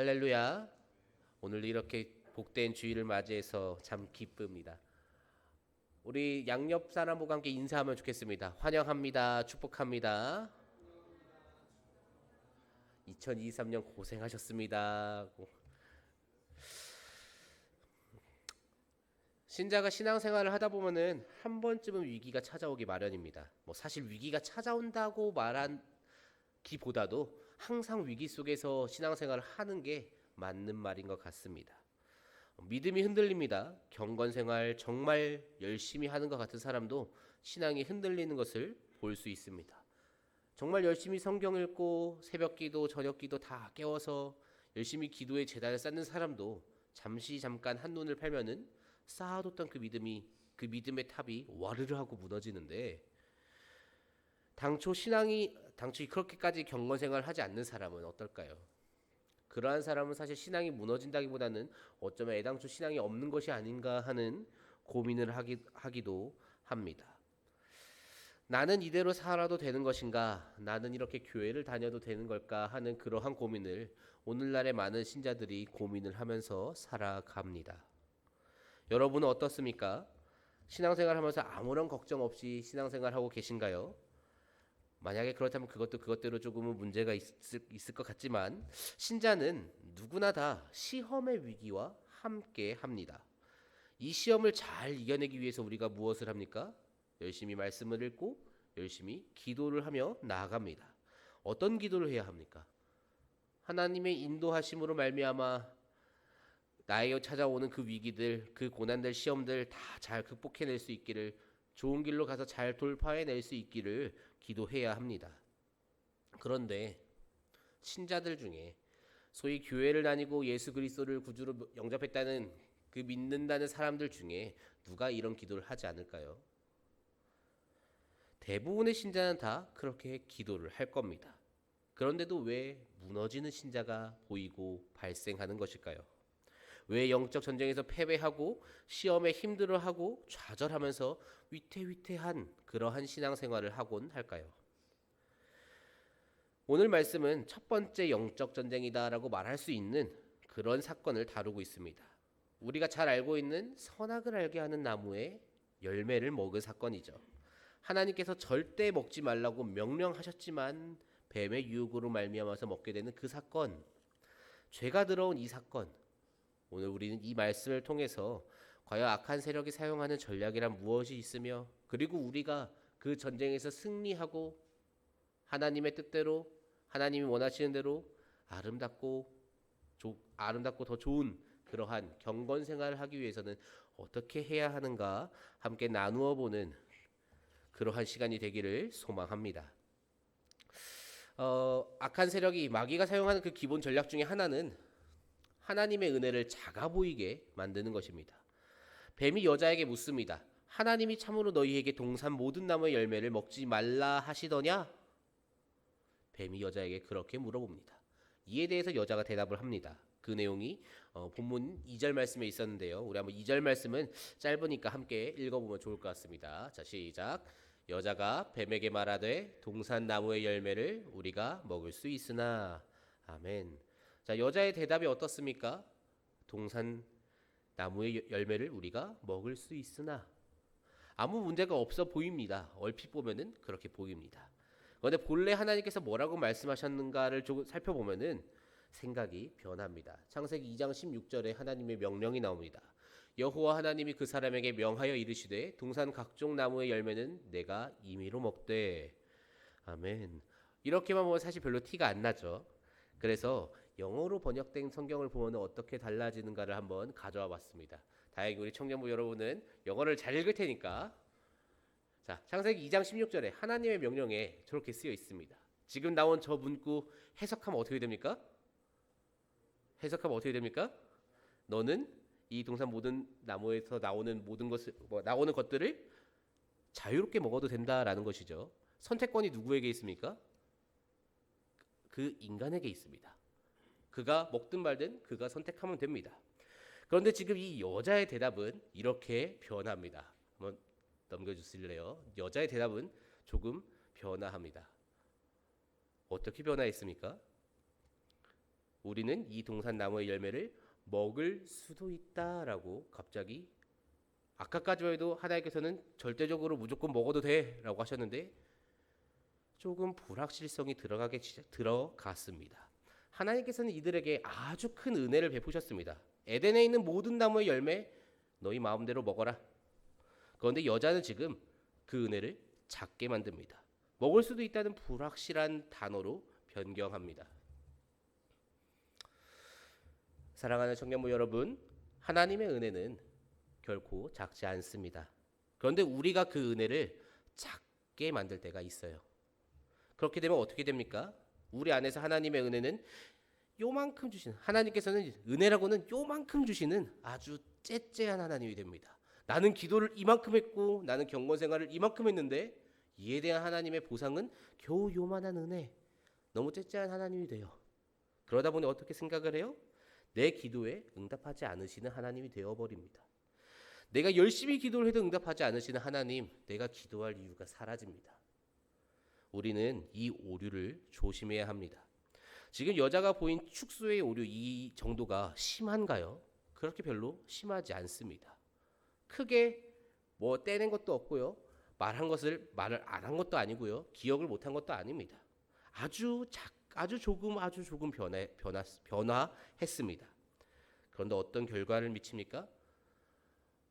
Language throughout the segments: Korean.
할렐루야. 오늘 이렇게 복된 주일을 맞이해서 참 기쁩니다. 우리 양옆 사람과 함께 인사하면 좋겠습니다. 환영합니다. 축복합니다. 2023년 고생하셨습니다. 신자가 신앙생활을 하다 보면은 한 번쯤은 위기가 찾아오기 마련입니다. 사실 위기가 찾아온다고 말하기보다도 항상 위기 속에서 신앙생활을 하는 게 맞는 말인 것 같습니다. 믿음이 흔들립니다. 경건생활 정말 열심히 하는 것 같은 사람도 신앙이 흔들리는 것을 볼 수 있습니다. 정말 열심히 성경 읽고 새벽기도 저녁기도 다 깨워서 열심히 기도의 제단을 쌓는 사람도 잠깐 한눈을 팔면은 쌓아뒀던 그 믿음의 탑이 와르르 하고 무너지는데, 당초 그렇게까지 경건생활을 하지 않는 사람은 어떨까요? 그러한 사람은 사실 신앙이 무너진다기보다는 어쩌면 애당초 신앙이 없는 것이 아닌가 하는 고민을 하기도 합니다. 나는 이대로 살아도 되는 것인가? 나는 이렇게 교회를 다녀도 되는 걸까? 하는 그러한 고민을 오늘날의 많은 신자들이 고민을 하면서 살아갑니다. 여러분은 어떻습니까? 신앙생활 하면서 아무런 걱정 없이 신앙생활하고 계신가요? 만약에 그렇다면 그것도 그것대로 조금은 문제가 있을 것 같지만, 신자는 누구나 다 시험의 위기와 함께 합니다. 이 시험을 잘 이겨내기 위해서 우리가 무엇을 합니까? 열심히 말씀을 읽고 열심히 기도를 하며 나아갑니다. 어떤 기도를 해야 합니까? 하나님의 인도하심으로 말미암아 나에게 찾아오는 그 위기들, 그 고난들, 시험들 다 잘 극복해낼 수 있기를, 좋은 길로 가서 잘 돌파해낼 수 있기를 기도해야 합니다. 그런데 신자들 중에 소위 교회를 다니고 예수 그리스도를 구주로 영접했다는 그 믿는다는 사람들 중에 누가 이런 기도를 하지 않을까요? 대부분의 신자는 다 그렇게 기도를 할 겁니다. 그런데도 왜 무너지는 신자가 보이고 발생하는 것일까요? 왜 영적 전쟁에서 패배하고 시험에 힘들어하고 좌절하면서 위태위태한 그러한 신앙생활을 하곤 할까요? 오늘 말씀은 첫 번째 영적 전쟁이다라고 말할 수 있는 그런 사건을 다루고 있습니다. 우리가 잘 알고 있는 선악을 알게 하는 나무의 열매를 먹은 사건이죠. 하나님께서 절대 먹지 말라고 명령하셨지만 뱀의 유혹으로 말미암아서 먹게 되는 그 사건, 죄가 들어온 이 사건, 오늘 우리는 이 말씀을 통해서 과연 악한 세력이 사용하는 전략이란 무엇이 있으며, 그리고 우리가 그 전쟁에서 승리하고 하나님의 뜻대로, 하나님이 원하시는 대로 아름답고 더 좋은 그러한 경건 생활을 하기 위해서는 어떻게 해야 하는가 함께 나누어 보는 그러한 시간이 되기를 소망합니다. 악한 세력이 마귀가 사용하는 그 기본 전략 중에 하나는 하나님의 은혜를 작아 보이게 만드는 것입니다. 뱀이 여자에게 묻습니다. 하나님이 참으로 너희에게 동산 모든 나무의 열매를 먹지 말라 하시더냐? 뱀이 여자에게 그렇게 물어봅니다. 이에 대해서 여자가 대답을 합니다. 그 내용이 본문 2절 말씀에 있었는데요. 우리 한번 2절 말씀은 짧으니까 함께 읽어보면 좋을 것 같습니다. 자, 시작. 여자가 뱀에게 말하되 동산 나무의 열매를 우리가 먹을 수 있으나. 아멘. 자, 여자의 대답이 어떻습니까? 동산 나무의 열매를 우리가 먹을 수 있으나. 아무 문제가 없어 보입니다. 얼핏 보면은 그렇게 보입니다. 그런데 본래 하나님께서 뭐라고 말씀하셨는가를 조금 살펴보면은 생각이 변합니다. 창세기 2장 16절에 하나님의 명령이 나옵니다. 여호와 하나님이 그 사람에게 명하여 이르시되 동산 각종 나무의 열매는 내가 임의로 먹되. 아멘. 이렇게만 보면 사실 별로 티가 안 나죠. 그래서 영어로 번역된 성경을 보면 어떻게 달라지는가를 한번 가져와 봤습니다. 다행히 우리 청년부 여러분은 영어를 잘 읽을 테니까. 자, 창세기 2장 16절에 하나님의 명령에 저렇게 쓰여 있습니다. 지금 나온 저 문구 해석하면 어떻게 됩니까? 너는 이 동산 모든 나무에서 나오는 나오는 것들을 자유롭게 먹어도 된다라는 것이죠. 선택권이 누구에게 있습니까? 그 인간에게 있습니다. 그가 먹든 말든 그가 선택하면 됩니다. 그런데 지금 이 여자의 대답은 이렇게 변합니다. 한번 넘겨주실래요? 여자의 대답은 조금 변화합니다. 어떻게 변화했습니까? 우리는 이 동산나무의 열매를 먹을 수도 있다라고 갑자기 아까까지만 해도 하나님께서는 절대적으로 무조건 먹어도 돼라고 하셨는데 조금 불확실성이 들어갔습니다. 하나님께서는 이들에게 아주 큰 은혜를 베푸셨습니다. 에덴에 있는 모든 나무의 열매 너희 마음대로 먹어라. 그런데 여자는 지금 그 은혜를 작게 만듭니다. 먹을 수도 있다는 불확실한 단어로 변경합니다. 사랑하는 청년부 여러분, 하나님의 은혜는 결코 작지 않습니다. 그런데 우리가 그 은혜를 작게 만들 때가 있어요. 그렇게 되면 어떻게 됩니까? 우리 안에서 하나님의 은혜는 요만큼 주시는, 하나님께서는 은혜라고는 요만큼 주시는 아주 째째한 하나님이 됩니다. 나는 기도를 이만큼 했고 나는 경건 생활을 이만큼 했는데 이에 대한 하나님의 보상은 겨우 요만한 은혜, 너무 째째한 하나님이 돼요. 그러다 보니 어떻게 생각을 해요? 내 기도에 응답하지 않으시는 하나님이 되어버립니다. 내가 열심히 기도를 해도 응답하지 않으시는 하나님, 내가 기도할 이유가 사라집니다. 우리는 이 오류를 조심해야 합니다. 지금 여자가 보인 축소의 오류 이 정도가 심한가요? 그렇게 별로 심하지 않습니다. 크게 뭐 떼낸 것도 없고요. 말을 안 한 것도 아니고요. 기억을 못한 것도 아닙니다. 아주 조금 변화했습니다. 그런데 어떤 결과를 미칩니까?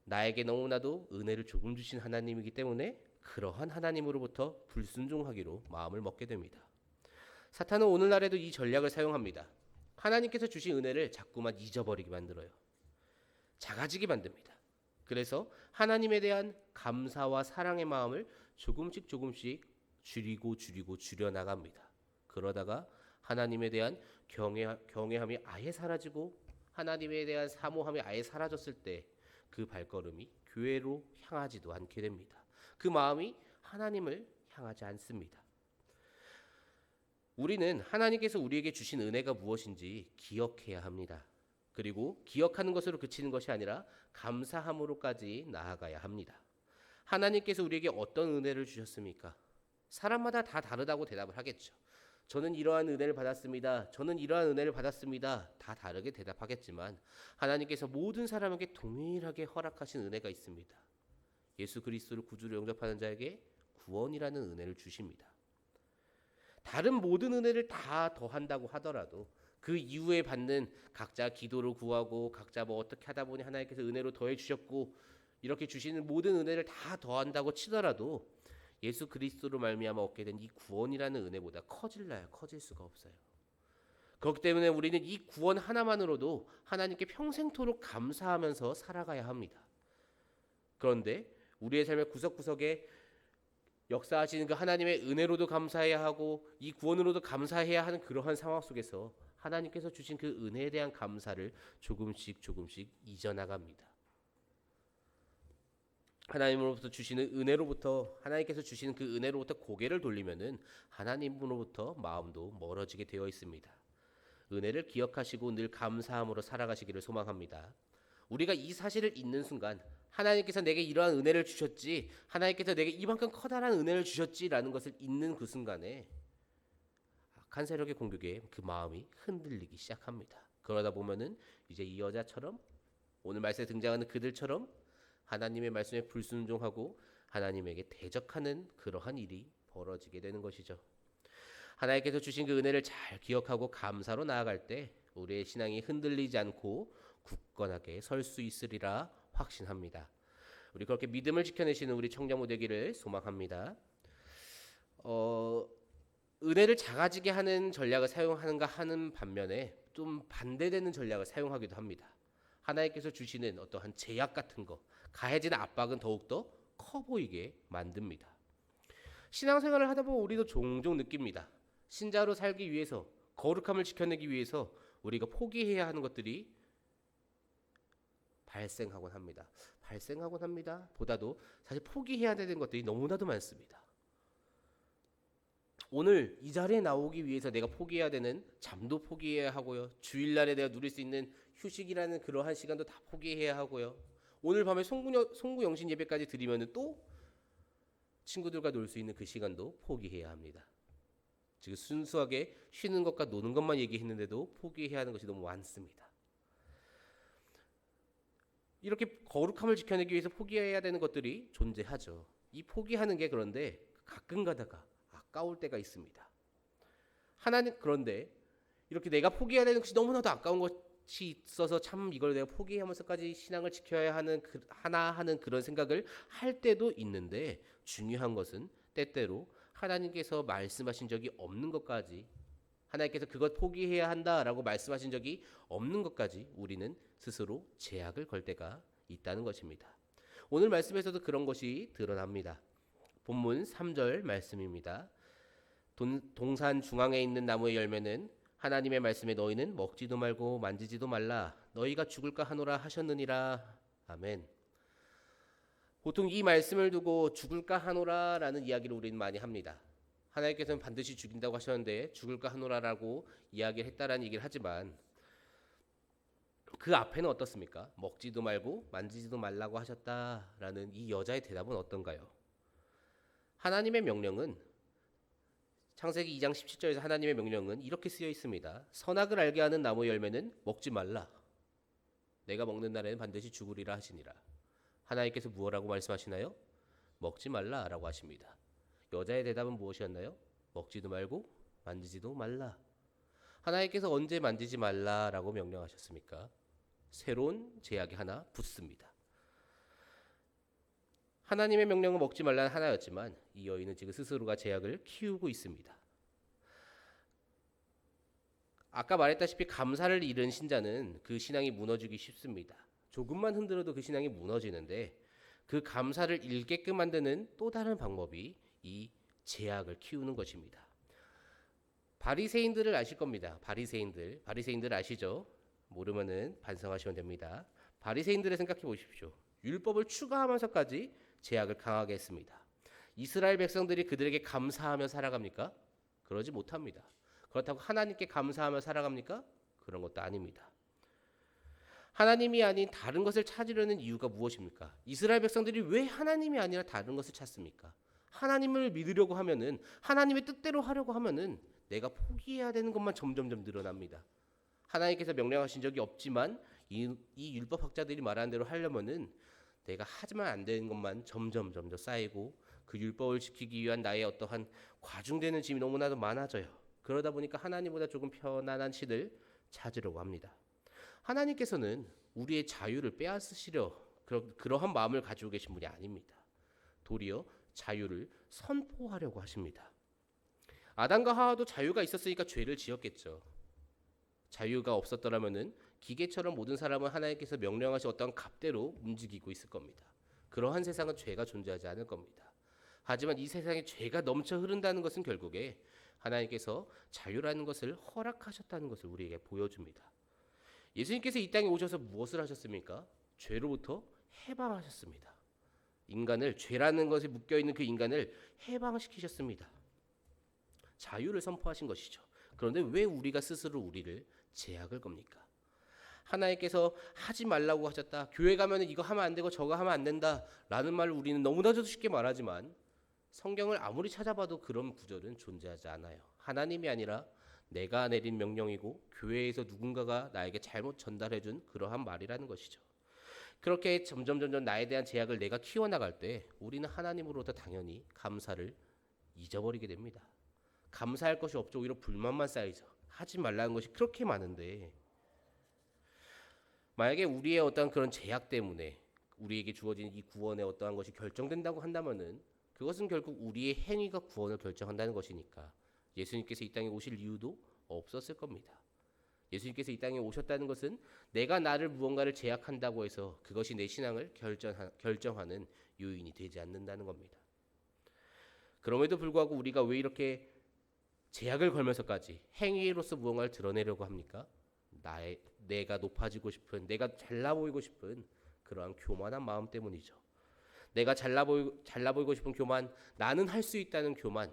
나에게 너무나도 은혜를 조금 주신 하나님이기 때문에 그러한 하나님으로부터 불순종하기로 마음을 먹게 됩니다. 사탄은 오늘날에도 이 전략을 사용합니다. 하나님께서 주신 은혜를 자꾸만 잊어버리게 만들어요. 작아지게 만듭니다. 그래서 하나님에 대한 감사와 사랑의 마음을 조금씩 줄여나갑니다. 그러다가 하나님에 대한 경외함이 아예 사라지고 하나님에 대한 사모함이 아예 사라졌을 때 그 발걸음이 교회로 향하지도 않게 됩니다. 그 마음이 하나님을 향하지 않습니다. 우리는 하나님께서 우리에게 주신 은혜가 무엇인지 기억해야 합니다. 그리고 기억하는 것으로 그치는 것이 아니라 감사함으로까지 나아가야 합니다. 하나님께서 우리에게 어떤 은혜를 주셨습니까? 사람마다 다 다르다고 대답을 하겠죠. 저는 이러한 은혜를 받았습니다. 저는 이러한 은혜를 받았습니다. 다 다르게 대답하겠지만 하나님께서 모든 사람에게 동일하게 허락하신 은혜가 있습니다. 예수 그리스도를 구주로 영접하는 자에게 구원이라는 은혜를 주십니다. 다른 모든 은혜를 다 더한다고 하더라도 그 이후에 받는 각자 기도를 구하고 각자 뭐 어떻게 하다 보니 하나님께서 은혜로 더해 주셨고 이렇게 주시는 모든 은혜를 다 더한다고 치더라도 예수 그리스도로 말미암아 얻게 된 이 구원이라는 은혜보다 커질 수가 없어요. 그렇기 때문에 우리는 이 구원 하나만으로도 하나님께 평생토록 감사하면서 살아가야 합니다. 그런데 우리의 삶의 구석구석에 역사하시는 그 하나님의 은혜로도 감사해야 하고 이 구원으로도 감사해야 하는 그러한 상황 속에서 하나님께서 주신 그 은혜에 대한 감사를 조금씩 잊어나갑니다. 하나님께서 주시는 그 은혜로부터 고개를 돌리면은 하나님으로부터 마음도 멀어지게 되어 있습니다. 은혜를 기억하시고 늘 감사함으로 살아가시기를 소망합니다. 우리가 이 사실을 잊는 순간 하나님께서 내게 이러한 은혜를 주셨지, 하나님께서 내게 이만큼 커다란 은혜를 주셨지라는 것을 잊는 그 순간에 악한 세력의 공격에 그 마음이 흔들리기 시작합니다. 그러다 보면은 이제 이 여자처럼 오늘 말씀에 등장하는 그들처럼 하나님의 말씀에 불순종하고 하나님에게 대적하는 그러한 일이 벌어지게 되는 것이죠. 하나님께서 주신 그 은혜를 잘 기억하고 감사로 나아갈 때 우리의 신앙이 흔들리지 않고 굳건하게 설 수 있으리라 확신합니다. 우리 그렇게 믿음을 지켜내시는 우리 청자모 되기를 소망합니다. 은혜를 작아지게 하는 전략을 사용하는가 하는 반면에 좀 반대되는 전략을 사용하기도 합니다. 하나님께서 주시는 어떠한 제약 같은 거, 가해지는 압박은 더욱더 커 보이게 만듭니다. 신앙생활을 하다 보면 우리도 종종 느낍니다. 신자로 살기 위해서, 거룩함을 지켜내기 위해서 우리가 포기해야 하는 것들이 발생하곤 합니다. 보다도 사실 포기해야 되는 것들이 너무나도 많습니다. 오늘 이 자리에 나오기 위해서 내가 포기해야 되는 잠도 포기해야 하고요. 주일날에 내가 누릴 수 있는 휴식이라는 그러한 시간도 다 포기해야 하고요. 오늘 밤에 송구 영신 예배까지 드리면 또 친구들과 놀 수 있는 그 시간도 포기해야 합니다. 지금 순수하게 쉬는 것과 노는 것만 얘기했는데도 포기해야 하는 것이 너무 많습니다. 이렇게 거룩함을 지켜내기 위해서 포기해야 되는 것들이 존재하죠. 이 포기하는 게 그런데 가끔 가다가 아까울 때가 있습니다. 하나님, 그런데 이렇게 내가 포기해야 되는 것이 너무나도 아까운 것이 있어서 참 이걸 내가 포기하면서까지 신앙을 지켜야 하는 하나 하는 그런 생각을 할 때도 있는데, 중요한 것은 때때로 하나님께서 말씀하신 적이 없는 것까지, 하나님께서 그것 포기해야 한다라고 말씀하신 적이 없는 것까지 우리는 스스로 제약을 걸 때가 있다는 것입니다. 오늘 말씀에서도 그런 것이 드러납니다. 본문 3절 말씀입니다. 동산 중앙에 있는 나무의 열매는 하나님의 말씀에 너희는 먹지도 말고 만지지도 말라. 너희가 죽을까 하노라 하셨느니라. 아멘. 보통 이 말씀을 두고 죽을까 하노라라는 이야기를 우리는 많이 합니다. 하나님께서는 반드시 죽인다고 하셨는데 죽을까 하노라라고 이야기를 했다라는 얘기를 하지만, 그 앞에는 어떻습니까? 먹지도 말고 만지지도 말라고 하셨다라는 이 여자의 대답은 어떤가요? 하나님의 명령은, 창세기 2장 17절에서 하나님의 명령은 이렇게 쓰여 있습니다. 선악을 알게 하는 나무의 열매는 먹지 말라. 내가 먹는 날에는 반드시 죽으리라 하시니라. 하나님께서 무엇라고 말씀하시나요? 먹지 말라라고 하십니다. 여자의 대답은 무엇이었나요? 먹지도 말고 만지지도 말라. 하나님께서 언제 만지지 말라라고 명령하셨습니까? 새로운 제약이 하나 붙습니다. 하나님의 명령은 먹지 말라는 하나였지만 이 여인은 지금 스스로가 제약을 키우고 있습니다. 아까 말했다시피 감사를 잃은 신자는 그 신앙이 무너지기 쉽습니다. 조금만 흔들어도 그 신앙이 무너지는데, 그 감사를 잃게끔 만드는 또 다른 방법이 이 제약을 키우는 것입니다. 바리새인들을 아실 겁니다. 바리새인들 아시죠? 모르면은 반성하시면 됩니다. 바리새인들을 생각해 보십시오. 율법을 추가하면서까지 제약을 강하게 했습니다. 이스라엘 백성들이 그들에게 감사하며 살아갑니까? 그러지 못합니다. 그렇다고 하나님께 감사하며 살아갑니까? 그런 것도 아닙니다. 하나님이 아닌 다른 것을 찾으려는 이유가 무엇입니까? 이스라엘 백성들이 왜 하나님이 아니라 다른 것을 찾습니까? 하나님을 믿으려고 하면은, 하나님의 뜻대로 하려고 하면은 내가 포기해야 되는 것만 점점점 늘어납니다. 하나님께서 명령하신 적이 없지만 이 율법학자들이 말하는 대로 하려면은 내가 하지만 안 되는 것만 점점 쌓이고, 그 율법을 지키기 위한 나의 어떠한 과중되는 짐이 너무나도 많아져요. 그러다 보니까 하나님보다 조금 편안한 신을 찾으려고 합니다. 하나님께서는 우리의 자유를 빼앗으시려 그러한 마음을 가지고 계신 분이 아닙니다. 도리어 자유를 선포하려고 하십니다. 아담과 하와도 자유가 있었으니까 죄를 지었겠죠. 자유가 없었더라면은 기계처럼 모든 사람은 하나님께서 명령하신 어떤 값대로 움직이고 있을 겁니다. 그러한 세상은 죄가 존재하지 않을 겁니다. 하지만 이 세상에 죄가 넘쳐 흐른다는 것은 결국에 하나님께서 자유라는 것을 허락하셨다는 것을 우리에게 보여줍니다. 예수님께서 이 땅에 오셔서 무엇을 하셨습니까? 죄로부터 해방하셨습니다. 인간을, 죄라는 것에 묶여있는 그 인간을 해방시키셨습니다. 자유를 선포하신 것이죠. 그런데 왜 우리가 스스로 우리를 제약을 겁니까? 하나님께서 하지 말라고 하셨다. 교회 가면 이거 하면 안 되고 저거 하면 안 된다 라는 말을 우리는 너무나도 쉽게 말하지만, 성경을 아무리 찾아봐도 그런 구절은 존재하지 않아요. 하나님이 아니라 내가 내린 명령이고 교회에서 누군가가 나에게 잘못 전달해준 그러한 말이라는 것이죠. 그렇게 점점 나에 대한 제약을 내가 키워나갈 때 우리는 하나님으로부터 당연히 감사를 잊어버리게 됩니다. 감사할 것이 없죠. 오히려 불만만 쌓이죠. 하지 말라는 것이 그렇게 많은데, 만약에 우리의 어떤 그런 제약 때문에 우리에게 주어진 이 구원의 어떠한 것이 결정된다고 한다면은, 그것은 결국 우리의 행위가 구원을 결정한다는 것이니까 예수님께서 이 땅에 오실 이유도 없었을 겁니다. 예수님께서 이 땅에 오셨다는 것은 내가 나를 무언가를 제약한다고 해서 그것이 내 신앙을 결정하는 요인이 되지 않는다는 겁니다. 그럼에도 불구하고 우리가 왜 이렇게 제약을 걸면서까지 행위로서 무언가를 드러내려고 합니까? 내가 높아지고 싶은, 내가 잘나 보이고 싶은 그러한 교만한 마음 때문이죠. 내가 잘나 보이고 싶은 교만, 나는 할 수 있다는 교만,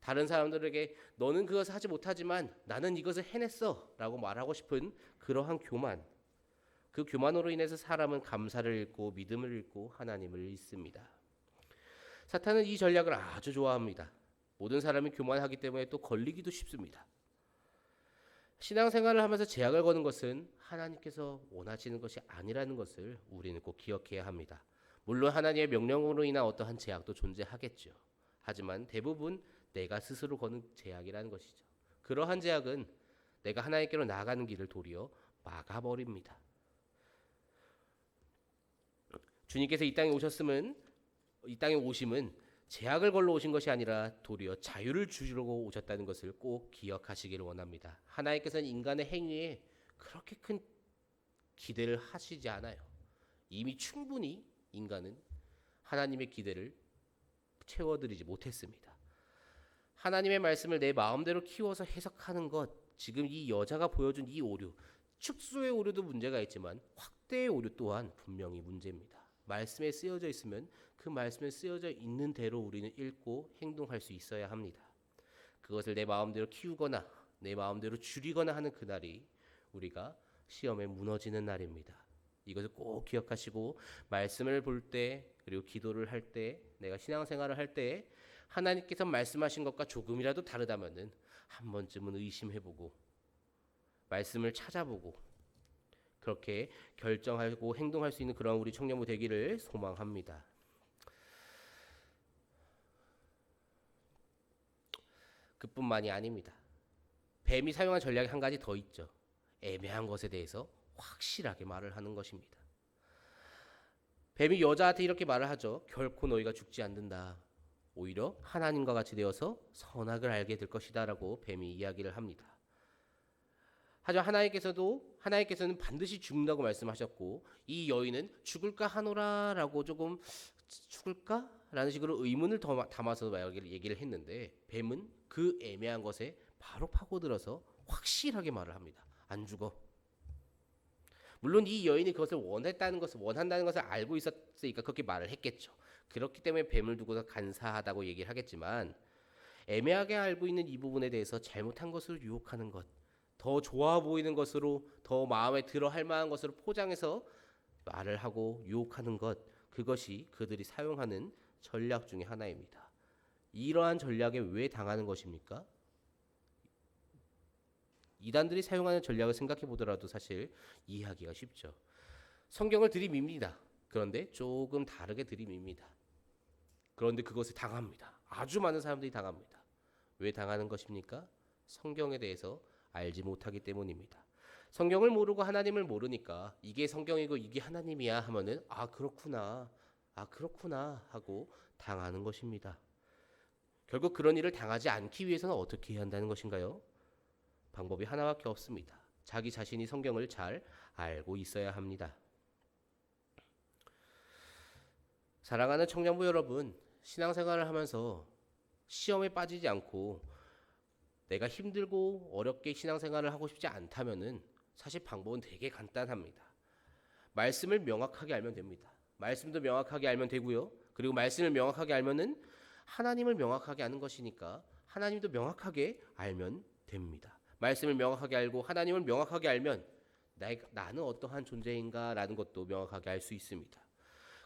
다른 사람들에게 너는 그것을 하지 못하지만 나는 이것을 해냈어 라고 말하고 싶은 그러한 교만, 그 교만으로 인해서 사람은 감사를 잃고 믿음을 잃고 하나님을 잃습니다. 사탄은 이 전략을 아주 좋아합니다. 모든 사람이 교만하기 때문에 또 걸리기도 쉽습니다. 신앙생활을 하면서 제약을 거는 것은 하나님께서 원하시는 것이 아니라는 것을 우리는 꼭 기억해야 합니다. 물론 하나님의 명령으로 인한 어떠한 제약도 존재하겠죠. 하지만 대부분 내가 스스로 거는 제약이라는 것이죠. 그러한 제약은 내가 하나님께로 나아가는 길을 도리어 막아버립니다. 주님께서 이 땅에 오심은 제약을 걸러 오신 것이 아니라 도리어 자유를 주려고 오셨다는 것을 꼭 기억하시기를 원합니다. 하나님께서는 인간의 행위에 그렇게 큰 기대를 하시지 않아요. 이미 충분히 인간은 하나님의 기대를 채워드리지 못했습니다. 하나님의 말씀을 내 마음대로 키워서 해석하는 것, 지금 이 여자가 보여준 이 오류, 축소의 오류도 문제가 있지만 확대의 오류 또한 분명히 문제입니다. 말씀에 쓰여져 있으면 그 말씀에 쓰여져 있는 대로 우리는 읽고 행동할 수 있어야 합니다. 그것을 내 마음대로 키우거나 내 마음대로 줄이거나 하는 그날이 우리가 시험에 무너지는 날입니다. 이것을 꼭 기억하시고 말씀을 볼 때 그리고 기도를 할 때 내가 신앙생활을 할 때 하나님께서 말씀하신 것과 조금이라도 다르다면은 한 번쯤은 의심해보고 말씀을 찾아보고 그렇게 결정하고 행동할 수 있는 그런 우리 청년부 되기를 소망합니다. 그뿐만이 아닙니다. 뱀이 사용한 전략이 한 가지 더 있죠. 애매한 것에 대해서 확실하게 말을 하는 것입니다. 뱀이 여자한테 이렇게 말을 하죠. 결코 너희가 죽지 않는다. 오히려 하나님과 같이 되어서 선악을 알게 될 것이다 라고 뱀이 이야기를 합니다. 하지만 하나님께서는 반드시 죽는다고 말씀하셨고 이 여인은 죽을까 하노라 라고 조금 죽을까? 라는 식으로 의문을 담아서 얘기를 했는데 뱀은 그 애매한 것에 바로 파고들어서 확실하게 말을 합니다. 안 죽어. 물론 이 여인이 그것을 원한다는 것을 알고 있었으니까 그렇게 말을 했겠죠. 그렇기 때문에 뱀을 두고서 간사하다고 얘기를 하겠지만 애매하게 알고 있는 이 부분에 대해서 잘못한 것을 유혹하는 것, 더 좋아 보이는 것으로 더 마음에 들어 할 만한 것으로 포장해서 말을 하고 유혹하는 것, 그것이 그들이 사용하는 전략 중에 하나입니다. 이러한 전략에 왜 당하는 것입니까? 이단들이 사용하는 전략을 생각해 보더라도 사실 이해하기가 쉽죠. 성경을 들이밉니다. 그런데 조금 다르게 들이밉니다. 그런데 그것을 당합니다. 아주 많은 사람들이 당합니다. 왜 당하는 것입니까? 성경에 대해서 알지 못하기 때문입니다. 성경을 모르고 하나님을 모르니까 이게 성경이고 이게 하나님이야 하면은 그렇구나 하고 당하는 것입니다. 결국 그런 일을 당하지 않기 위해서는 어떻게 해야 한다는 것인가요? 방법이 하나밖에 없습니다. 자기 자신이 성경을 잘 알고 있어야 합니다. 사랑하는 청년부 여러분, 신앙생활을 하면서 시험에 빠지지 않고 내가 힘들고 어렵게 신앙생활을 하고 싶지 않다면은 사실 방법은 되게 간단합니다. 말씀을 명확하게 알면 됩니다. 말씀도 명확하게 알면 되고요. 그리고 말씀을 명확하게 알면은 하나님을 명확하게 아는 것이니까 하나님도 명확하게 알면 됩니다. 말씀을 명확하게 알고 하나님을 명확하게 알면 나는 어떠한 존재인가라는 것도 명확하게 알 수 있습니다.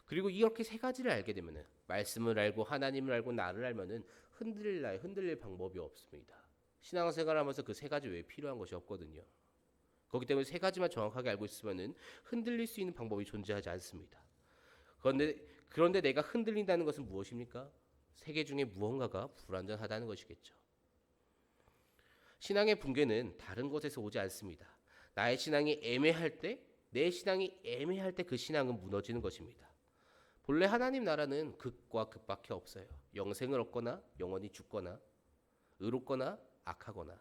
그리고 이렇게 세 가지를 알게 되면은 말씀을 알고 하나님을 알고 나를 알면은 흔들릴 방법이 없습니다. 신앙생활하면서 그 세 가지 외에 필요한 것이 없거든요. 그렇기 때문에 세 가지만 정확하게 알고 있으면은 흔들릴 수 있는 방법이 존재하지 않습니다. 그런데 내가 흔들린다는 것은 무엇입니까? 세 개 중에 무언가가 불완전하다는 것이겠죠. 신앙의 붕괴는 다른 곳에서 오지 않습니다. 나의 신앙이 애매할 때, 내 신앙이 애매할 때 그 신앙은 무너지는 것입니다. 본래 하나님 나라는 극과 극밖에 없어요. 영생을 얻거나 영원히 죽거나 의롭거나 악하거나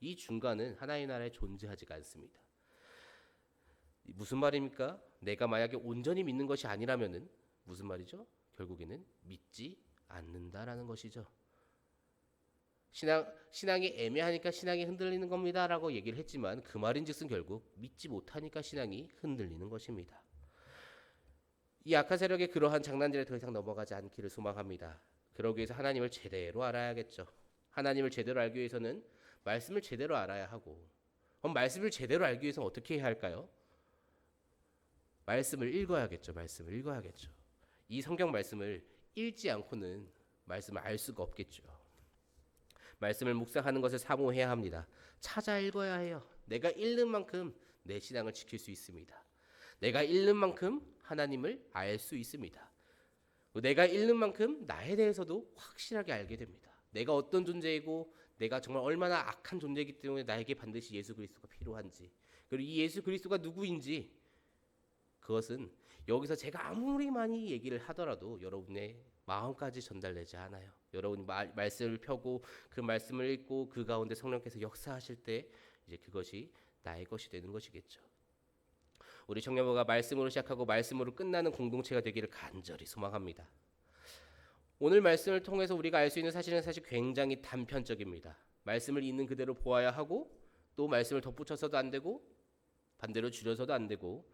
이 중간은 하나님 나라에 존재하지가 않습니다. 무슨 말입니까? 내가 만약에 온전히 믿는 것이 아니라면은 무슨 말이죠? 결국에는 믿지 않는다라는 것이죠. 신앙이 애매하니까 신앙이 흔들리는 겁니다라고 얘기를 했지만 그 말인즉슨 결국 믿지 못하니까 신앙이 흔들리는 것입니다. 이 악한 세력의 그러한 장난질에 더 이상 넘어가지 않기를 소망합니다. 그러기 위해서 하나님을 제대로 알아야겠죠. 하나님을 제대로 알기 위해서는 말씀을 제대로 알아야 하고, 그럼 말씀을 제대로 알기 위해서는 어떻게 해야 할까요? 말씀을 읽어야겠죠. 말씀을 읽어야겠죠. 이 성경 말씀을 읽지 않고는 말씀을 알 수가 없겠죠. 말씀을 묵상하는 것을 사모해야 합니다. 찾아 읽어야 해요. 내가 읽는 만큼 내 신앙을 지킬 수 있습니다. 내가 읽는 만큼 하나님을 알 수 있습니다. 내가 읽는 만큼 나에 대해서도 확실하게 알게 됩니다. 내가 어떤 존재이고 내가 정말 얼마나 악한 존재이기 때문에 나에게 반드시 예수 그리스도가 필요한지, 그리고 이 예수 그리스도가 누구인지, 그것은 여기서 제가 아무리 많이 얘기를 하더라도 여러분의 마음까지 전달되지 않아요. 여러분이 말씀을 펴고 그 말씀을 읽고 그 가운데 성령께서 역사하실 때 이제 그것이 나의 것이 되는 것이겠죠. 우리 청년부가 말씀으로 시작하고 말씀으로 끝나는 공동체가 되기를 간절히 소망합니다. 오늘 말씀을 통해서 우리가 알 수 있는 사실은 사실 굉장히 단편적입니다. 말씀을 있는 그대로 보아야 하고, 또 말씀을 덧붙여서도 안 되고 반대로 줄여서도 안 되고,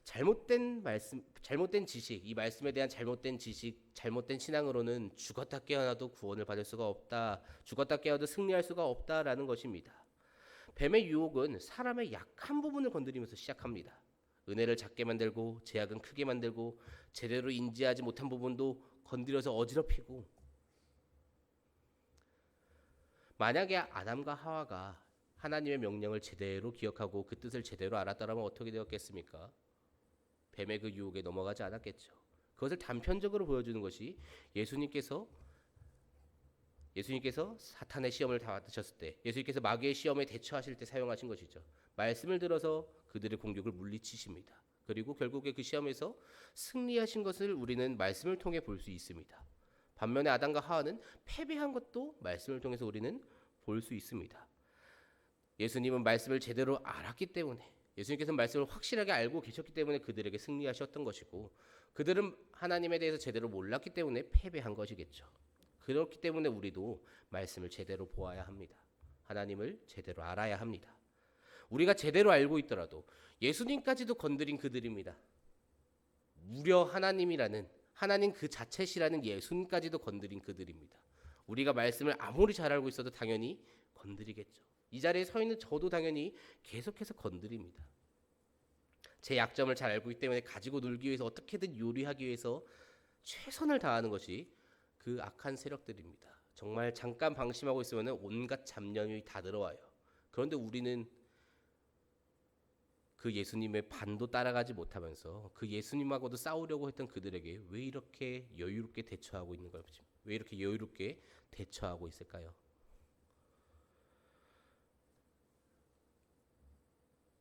잘못된 말씀, 잘못된 지식, 이 말씀에 대한 잘못된 지식, 잘못된 신앙으로는 죽었다 깨어나도 구원을 받을 수가 없다, 죽었다 깨어나도 승리할 수가 없다라는 것입니다. 뱀의 유혹은 사람의 약한 부분을 건드리면서 시작합니다. 은혜를 작게 만들고 제약은 크게 만들고 제대로 인지하지 못한 부분도 건드려서 어지럽히고, 만약에 아담과 하와가 하나님의 명령을 제대로 기억하고 그 뜻을 제대로 알았더라면 어떻게 되었겠습니까? 뱀의 그 유혹에 넘어가지 않았겠죠. 그것을 단편적으로 보여주는 것이 예수님께서 사탄의 시험을 다 받으셨을 때, 예수님께서 마귀의 시험에 대처하실 때 사용하신 것이죠. 말씀을 들어서 그들의 공격을 물리치십니다. 그리고 결국에 그 시험에서 승리하신 것을 우리는 말씀을 통해 볼 수 있습니다. 반면에 아담과 하와는 패배한 것도 말씀을 통해서 우리는 볼 수 있습니다. 예수님은 말씀을 제대로 알았기 때문에, 예수님께서는 말씀을 확실하게 알고 계셨기 때문에 그들에게 승리하셨던 것이고, 그들은 하나님에 대해서 제대로 몰랐기 때문에 패배한 것이겠죠. 그렇기 때문에 우리도 말씀을 제대로 보아야 합니다. 하나님을 제대로 알아야 합니다. 우리가 제대로 알고 있더라도 예수님까지도 건드린 그들입니다. 무려 하나님 그 자체시라는 예수님까지도 건드린 그들입니다. 우리가 말씀을 아무리 잘 알고 있어도 당연히 건드리겠죠. 이 자리에 서 있는 저도 당연히 계속해서 건드립니다. 제 약점을 잘 알고 있기 때문에 가지고 놀기 위해서 어떻게든 요리하기 위해서 최선을 다하는 것이 그 악한 세력들입니다. 정말 잠깐 방심하고 있으면 온갖 잡념이 다 들어와요. 그런데 우리는 그 예수님의 반도 따라가지 못하면서 그 예수님하고도 싸우려고 했던 그들에게 왜 이렇게 여유롭게 대처하고 있는 걸지? 왜 이렇게 여유롭게 대처하고 있을까요?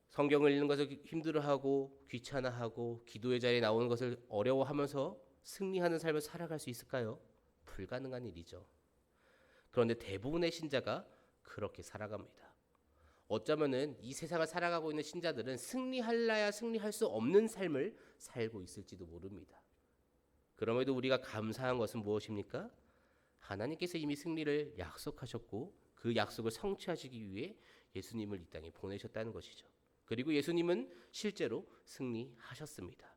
성경을 읽는 것을 힘들어하고 귀찮아하고 기도의 자리에 나오는 것을 어려워하면서 승리하는 삶을 살아갈 수 있을까요? 불가능한 일이죠. 그런데 대부분의 신자가 그렇게 살아갑니다. 어쩌면은 이 세상을 살아가고 있는 신자들은 승리할라야 승리할 수 없는 삶을 살고 있을지도 모릅니다. 그럼에도 우리가 감사한 것은 무엇입니까? 하나님께서 이미 승리를 약속하셨고 그 약속을 성취하시기 위해 예수님을 이 땅에 보내셨다는 것이죠. 그리고 예수님은 실제로 승리하셨습니다.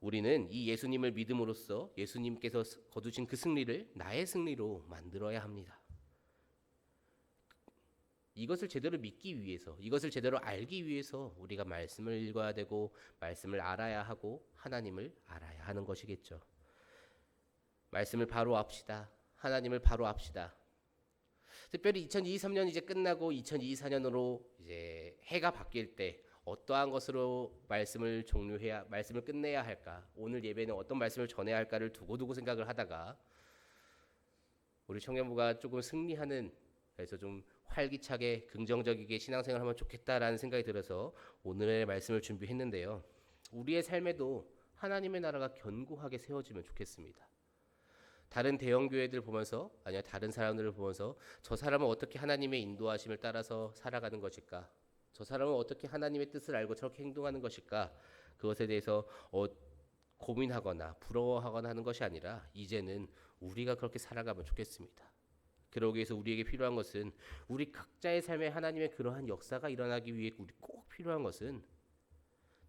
우리는 이 예수님을 믿음으로써 예수님께서 거두신 그 승리를 나의 승리로 만들어야 합니다. 이것을 제대로 믿기 위해서, 이것을 제대로 알기 위해서 우리가 말씀을 읽어야 되고 말씀을 알아야 하고 하나님을 알아야 하는 것이겠죠. 말씀을 바로 압시다. 하나님을 바로 압시다. 특별히 2023년 이제 끝나고 2024년으로 이제 해가 바뀔 때 어떠한 것으로 말씀을 끝내야 할까? 오늘 예배는 어떤 말씀을 전해야 할까를 두고두고 생각을 하다가 우리 청년부가 조금 승리하는, 그래서 좀 활기차게 긍정적이게 신앙생활을 하면 좋겠다라는 생각이 들어서 오늘의 말씀을 준비했는데요. 우리의 삶에도 하나님의 나라가 견고하게 세워지면 좋겠습니다. 다른 대형 교회들 보면서, 아니야 다른 사람들을 보면서 저 사람은 어떻게 하나님의 인도하심을 따라서 살아가는 것일까? 저 사람은 어떻게 하나님의 뜻을 알고 저렇게 행동하는 것일까? 그것에 대해서 고민하거나 부러워하거나 하는 것이 아니라 이제는 우리가 그렇게 살아가면 좋겠습니다. 그러기 위해서 우리에게 필요한 것은, 우리 각자의 삶에 하나님의 그러한 역사가 일어나기 위해 우리 꼭 필요한 것은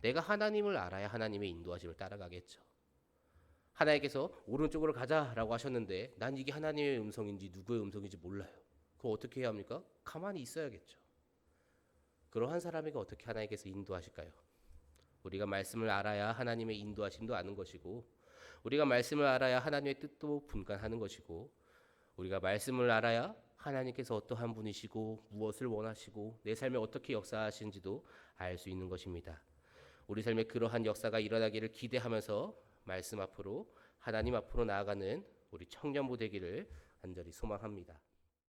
내가 하나님을 알아야 하나님의 인도하심을 따라가겠죠. 하나님께서 오른쪽으로 가자라고 하셨는데 난 이게 하나님의 음성인지 누구의 음성인지 몰라요. 그거 어떻게 해야 합니까? 가만히 있어야겠죠. 그러한 사람에게 어떻게 하나님께서 인도하실까요? 우리가 말씀을 알아야 하나님의 인도하심도 아는 것이고, 우리가 말씀을 알아야 하나님의 뜻도 분간하는 것이고, 우리가 말씀을 알아야 하나님께서 어떠한 분이시고 무엇을 원하시고 내 삶에 어떻게 역사하시는지도 알 수 있는 것입니다. 우리 삶에 그러한 역사가 일어나기를 기대하면서 말씀 앞으로 하나님 앞으로 나아가는 우리 청년부 되기를 간절히 소망합니다.